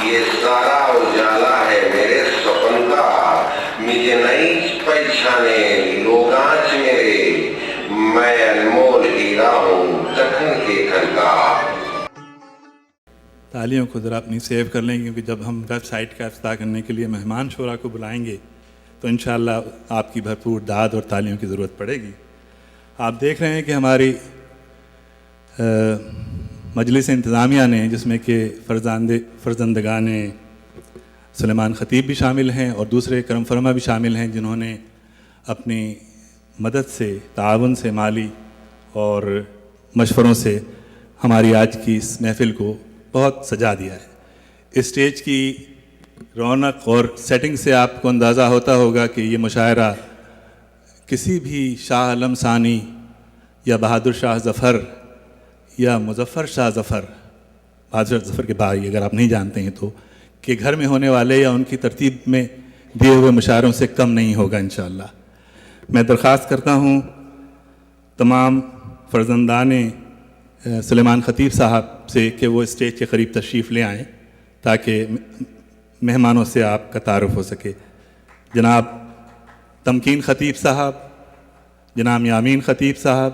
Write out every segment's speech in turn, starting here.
یہ سارا اجالا ہے میرے سپن کا، مجھے نہیں پہچانے لوگ آج میرے، میں انمول ہیرا ہوں دکن کے کھن کا۔ تالیوں کو ذرا اپنی سیو کر لیں، کیونکہ جب ہم ویب سائٹ کا افتتاح کرنے کے لیے مہمان شورا کو بلائیں گے تو انشاءاللہ آپ کی بھرپور داد اور تالیوں کی ضرورت پڑے گی۔ آپ دیکھ رہے ہیں کہ ہماری مجلس انتظامیہ نے، جس میں کہ فرزندگان سلیمان خطیب بھی شامل ہیں اور دوسرے کرم فرما بھی شامل ہیں، جنہوں نے اپنی مدد سے، تعاون سے، مالی اور مشوروں سے ہماری آج کی اس محفل کو بہت سجا دیا ہے۔ اسٹیج کی رونق اور سیٹنگ سے آپ کو اندازہ ہوتا ہوگا کہ یہ مشاعرہ کسی بھی شاہ عالم ثانی یا بہادر شاہ ظفر یا مظفر شاہ ظفر، بہادر شاہ ظفر کے بھائی اگر آپ نہیں جانتے ہیں تو، کہ گھر میں ہونے والے یا ان کی ترتیب میں دیے ہوئے مشاعروں سے کم نہیں ہوگا انشاءاللہ۔ میں درخواست کرتا ہوں تمام فرزندان سلیمان خطیب صاحب سے کہ وہ اسٹیج کے قریب تشریف لے آئیں تاکہ مہمانوں سے آپ کا تعارف ہو سکے۔ جناب تمکین خطیب صاحب، جناب یامین خطیب صاحب،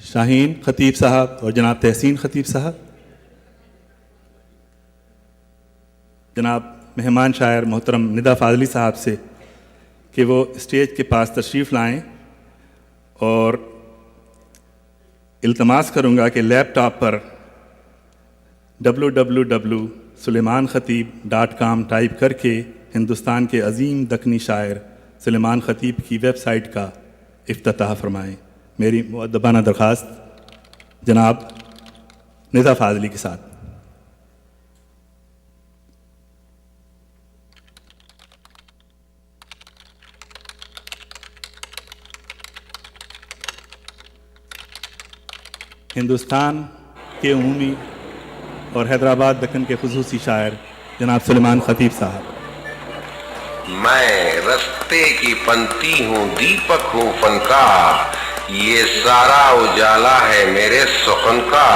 شاہین خطیب صاحب اور جناب تحسین خطیب صاحب، جناب مہمان شاعر محترم ندا فاضلی صاحب سے کہ وہ اسٹیج کے پاس تشریف لائیں، اور التماس کروں گا کہ لیپ ٹاپ پر www.suleimankhatib.com ٹائپ کر کے ہندوستان کے عظیم دکنی شاعر سلیمان خطیب کی ویب سائٹ کا افتتاح فرمائیں۔ میری مؤدبانہ درخواست جناب ندا فاضلی کے ساتھ۔ ہندوستان کے عمومی اور حیدرآباد دکن کے خصوصی شاعر جناب سلیمان خطیب صاحب۔ میں رستے کی پنتی ہوں، دیپک ہوں فن کا، یہ سارا اجالا ہے میرے سخن کا،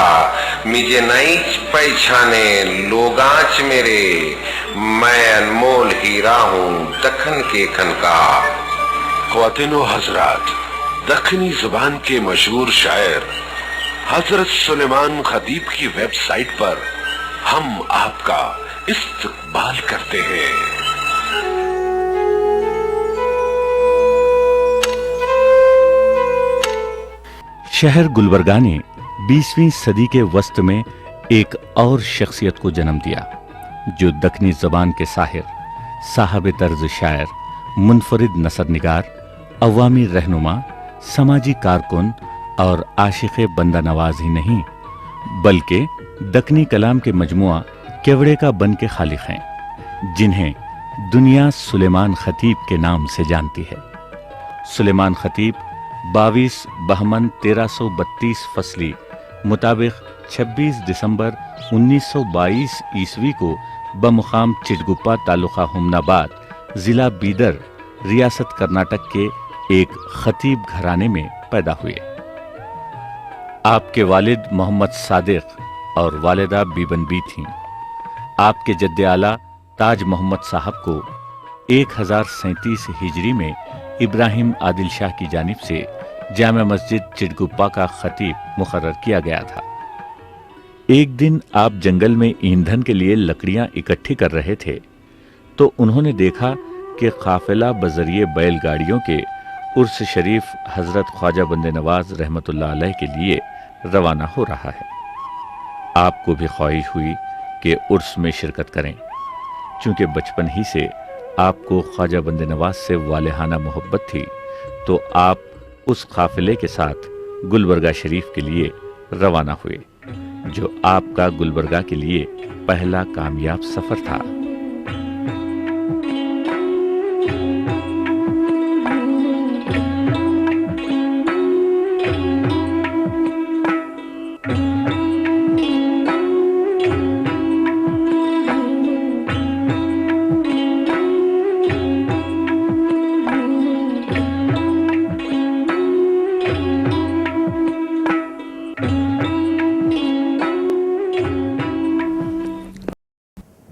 مجھے نہیں پہچانے لوگ آج میرے، میں انمول ہیرا ہوں دکن کے کھن کا۔ خواتین و حضرات، دکنی زبان کے مشہور شاعر حضرت سلیمان خطیب کی ویب سائٹ پر ہم آپ کا استقبال کرتے ہیں۔ شہر گلبرگہ نے 20ویں صدی کے وسط میں ایک اور شخصیت کو جنم دیا جو دکنی زبان کے ساحر، صاحب طرز شاعر، منفرد نثر نگار، عوامی رہنما، سماجی کارکن اور عاشق بندہ نواز ہی نہیں بلکہ دکنی کلام کے مجموعہ کیوڑے کا بن کے خالق ہیں، جنہیں دنیا سلیمان خطیب کے نام سے جانتی ہے۔ سلیمان خطیب 22 بہمن 1332 فصلی مطابق 26 دسمبر 1922 عیسوی کو بمقام چٹگپا تعلقہ ہمناباد ضلع بیدر ریاست کرناٹک کے ایک خطیب گھرانے میں پیدا ہوئے۔ آپ کے والد محمد صادق اور والدہ بیبن بی تھیں۔ آپ کے جد اعلیٰ تاج محمد صاحب کو 1037 ہجری میں ابراہیم عادل شاہ کی جانب سے جامع مسجد چٹگپا کا خطیب مقرر کیا گیا تھا۔ ایک دن آپ جنگل میں ایندھن کے لیے لکڑیاں اکٹھی کر رہے تھے تو انہوں نے دیکھا کہ قافلہ بذریعے بیل گاڑیوں کے عرس شریف حضرت خواجہ بندے نواز رحمۃ اللہ علیہ کے لیے روانہ ہو رہا ہے۔ آپ کو بھی خواہش ہوئی کہ عرس میں شرکت کریں، چونکہ بچپن ہی سے آپ کو خواجہ بندے نواز سے والہانہ محبت تھی، تو آپ اس قافلے کے ساتھ گلبرگہ شریف کے لیے روانہ ہوئے، جو آپ کا گلبرگہ کے لیے پہلا کامیاب سفر تھا۔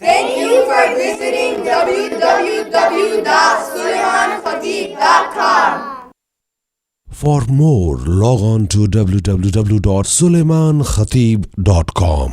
Thank you for visiting www.sulaimankhatib.com. For more, log on to www.sulaimankhatib.com.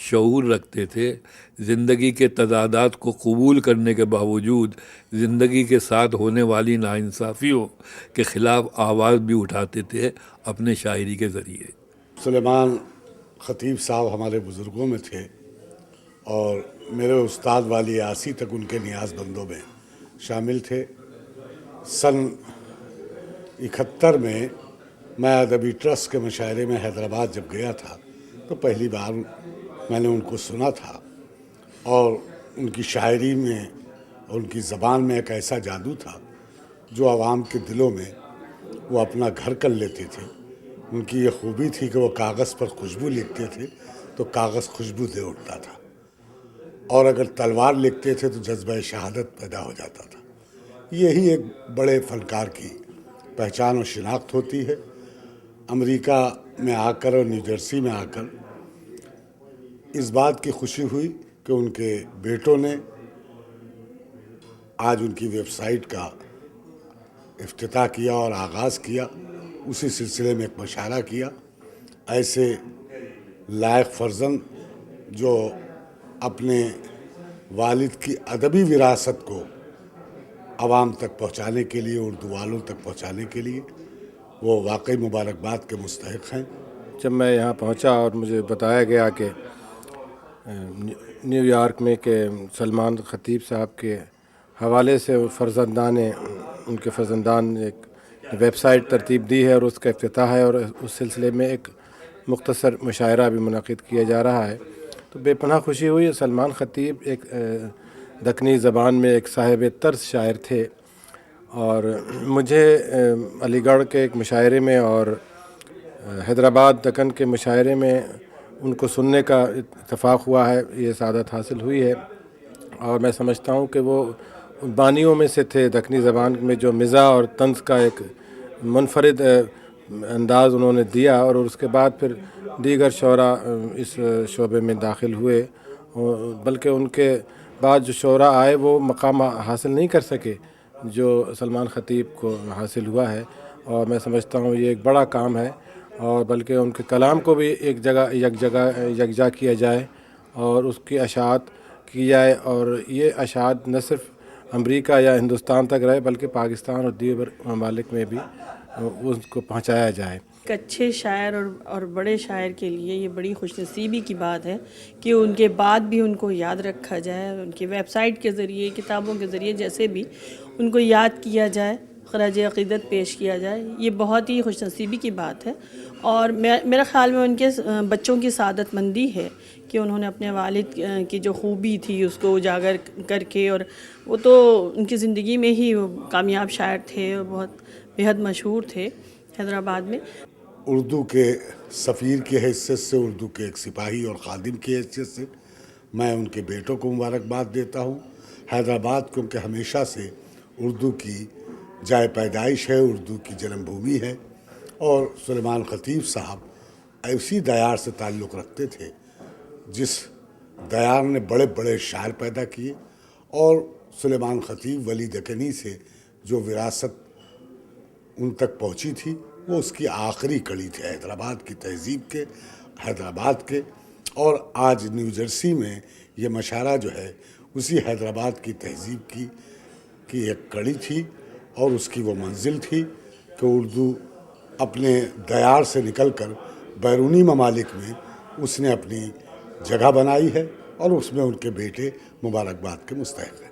شعور رکھتے تھے، زندگی کے تضادات کو قبول کرنے کے باوجود زندگی کے ساتھ ہونے والی ناانصافیوں کے خلاف آواز بھی اٹھاتے تھے اپنے شاعری کے ذریعے۔ سلیمان خطیب صاحب ہمارے بزرگوں میں تھے اور میرے استاد والی آسی تک ان کے نیاز بندوں میں شامل تھے۔ سن 71 میں میں ادبی ٹرسٹ کے مشاعرے میں حیدرآباد جب گیا تھا تو پہلی بار میں نے ان کو سنا تھا، اور ان کی شاعری میں اور ان کی زبان میں ایک ایسا جادو تھا جو عوام کے دلوں میں وہ اپنا گھر کر لیتے تھے۔ ان کی یہ خوبی تھی کہ وہ کاغذ پر خوشبو لکھتے تھے تو کاغذ خوشبو دے اٹھتا تھا، اور اگر تلوار لکھتے تھے تو جذبہ شہادت پیدا ہو جاتا تھا۔ یہی ایک بڑے فنکار کی پہچان و شناخت ہوتی ہے۔ امریکہ میں آ کر اور نیو جرسی میں آ کر اس بات کی خوشی ہوئی کہ ان کے بیٹوں نے آج ان کی ویب سائٹ کا افتتاح کیا اور آغاز کیا۔ اسی سلسلے میں ایک مشاعرہ کیا۔ ایسے لائق فرزند جو اپنے والد کی ادبی وراثت کو عوام تک پہنچانے کے لیے، اردو والوں تک پہنچانے کے لیے، وہ واقعی مبارکباد کے مستحق ہیں۔ جب میں یہاں پہنچا اور مجھے بتایا گیا کہ نیو یارک میں کہ سلمان خطیب صاحب کے حوالے سے ان کے فرزندان نے ایک ویب سائٹ ترتیب دی ہے اور اس کا افتتاح ہے، اور اس سلسلے میں ایک مختصر مشاعرہ بھی منعقد کیا جا رہا ہے، تو بے پناہ خوشی ہوئی۔ سلمان خطیب ایک دکنی زبان میں ایک صاحب طرز شاعر تھے، اور مجھے علی گڑھ کے ایک مشاعرے میں اور حیدرآباد دکن کے مشاعرے میں ان کو سننے کا اتفاق ہوا ہے، یہ سعادت حاصل ہوئی ہے، اور میں سمجھتا ہوں کہ وہ بانیوں میں سے تھے۔ دکنی زبان میں جو مزاح اور طنز کا ایک منفرد انداز انہوں نے دیا، اور اس کے بعد پھر دیگر شعراء اس شعبے میں داخل ہوئے، بلکہ ان کے بعد جو شعراء آئے وہ مقام حاصل نہیں کر سکے جو سلمان خطیب کو حاصل ہوا ہے، اور میں سمجھتا ہوں یہ ایک بڑا کام ہے، اور بلکہ ان کے کلام کو بھی ایک جگہ یکجا کیا جائے اور اس کی اشاعت کی جائے، اور یہ اشاعت نہ صرف امریکہ یا ہندوستان تک رہے بلکہ پاکستان اور دیگر ممالک میں بھی اس کو پہنچایا جائے۔ ایک اچھے شاعر اور بڑے شاعر کے لیے یہ بڑی خوش نصیبی کی بات ہے کہ ان کے بعد بھی ان کو یاد رکھا جائے، ان کی ویب سائٹ کے ذریعے، کتابوں کے ذریعے، جیسے بھی ان کو یاد کیا جائے، خراج عقیدت پیش کیا جائے، یہ بہت ہی خوش نصیبی کی بات ہے، اور میرے خیال میں ان کے بچوں کی سعادت مندی ہے کہ انہوں نے اپنے والد کی جو خوبی تھی اس کو اجاگر کر کے، اور وہ تو ان کی زندگی میں ہی وہ کامیاب شاعر تھے اور بہت بےحد مشہور تھے حیدرآباد میں۔ اردو کے سفیر کی حیثیت سے، اردو کے ایک سپاہی اور خادم کی حیثیت سے میں ان کے بیٹوں کو مبارکباد دیتا ہوں۔ حیدرآباد کیونکہ ہمیشہ سے اردو کی جائے پیدائش ہے، اردو کی جنم بھومی ہے، اور سلیمان خطیب صاحب ایسی دیار سے تعلق رکھتے تھے جس دیار نے بڑے بڑے شاعر پیدا کیے، اور سلیمان خطیب ولی دکنی سے جو وراثت ان تک پہنچی تھی وہ اس کی آخری کڑی تھی حیدرآباد کی تہذیب کے، حیدرآباد کے، اور آج نیو جرسی میں یہ مشاعرہ جو ہے اسی حیدرآباد کی تہذیب کی ایک کڑی تھی، اور اس کی وہ منزل تھی کہ اردو اپنے دیار سے نکل کر بیرونی ممالک میں اس نے اپنی جگہ بنائی ہے، اور اس میں ان کے بیٹے مبارکباد کے مستحق ہیں۔